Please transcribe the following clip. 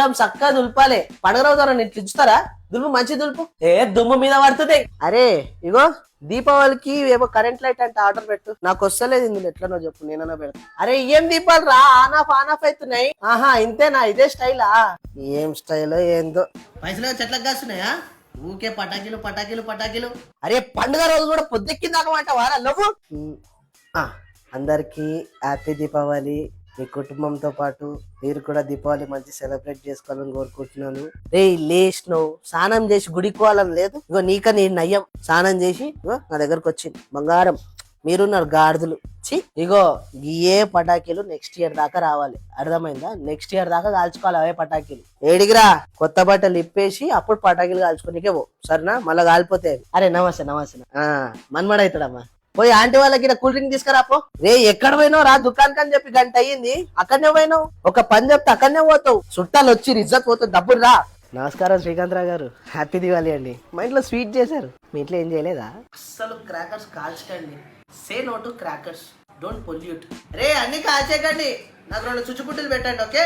మొత్తం చక్కగా దులపాలి. పండుగ రోజు ఇట్లా ఇచ్చుతారా? దులుపు మంచి దులుపు. దుమ్ము మీద పడుతుంది. అరే ఇగో దీపావళికి ఏమో కరెంట్ లైట్ అంటే ఆర్డర్ పెట్టు. నాకు వస్తలేదు ఇందులో, ఎట్లనో చెప్పు, నేనన్నా పెడతా. అరే ఏం దీపాలు రా, ఆన్ ఆఫ్ అవుతున్నాయి. ఆహా ఇంతేనా, ఇదే స్టైలా? ఏం స్టైల్ ఏందో. పైసలు చెట్లకు కాస్తున్నాయా? ఊకే పటాకీలు పటాకీలు పటాకీలు. అరే పండుగ రోజు కూడా పొద్దెక్కిందాకమాట వారా నువ్వు. అందరికి హ్యాపీ దీపావళి. మీ కుటుంబంతో పాటు మీరు కూడా దీపావళి మంచి సెలబ్రేట్ చేసుకోవాలని కోరుకుంటున్నాను. రే లేచినావు, స్నానం చేసి గుడికి పోవాలని లేదు. ఇగో నీకని నయ్యం స్నానం చేసి నా దగ్గరకు వచ్చింది బంగారం. మీరున్నారు గాడిదలు. ఇగో ఏ పటాకీలు నెక్స్ట్ ఇయర్ దాకా రావాలి, అర్థమైందా? నెక్స్ట్ ఇయర్ దాకా కాల్చుకోవాలి అవే పటాకీలు. ఏడిగిరా కొత్త బట్టలు ఇప్పేసి అప్పుడు పటాకీలు కాల్చుకోనికే పో, సరేనా? మళ్ళీ కాలిపోతాయి. అరే నమస్తే నమస్తే. మన్మడవుతాడమ్మా. పోయి ఆంటీ వాళ్ళకి కూల్ డ్రింక్ తీసుకురాపో. రే ఎక్కడ పోయినావు రా, దుకాణానికి అని చెప్పి గంట అయ్యింది, అక్కడనే పోయినావు. ఒక పని చెప్తే అక్కడనే పోతావు. చుట్టాలు వచ్చి ఇజ్జత్ పోతావు, డబ్బులు రా. నమస్కారం శ్రీకాంత్ రావు గారు, హ్యాపీ దివాళీ అండి. మా ఇంట్లో స్వీట్ చేశారు, మీ ఇంట్లో ఏం చేయలేదా? అస్సలు క్రాకర్స్ కాల్చకండి. Say no to crackers, don't pollute. రే అన్ని కాల్చేయకండి, నాకు 2 చుచ్చుపుట్టులు పెట్టండి, ఓకే?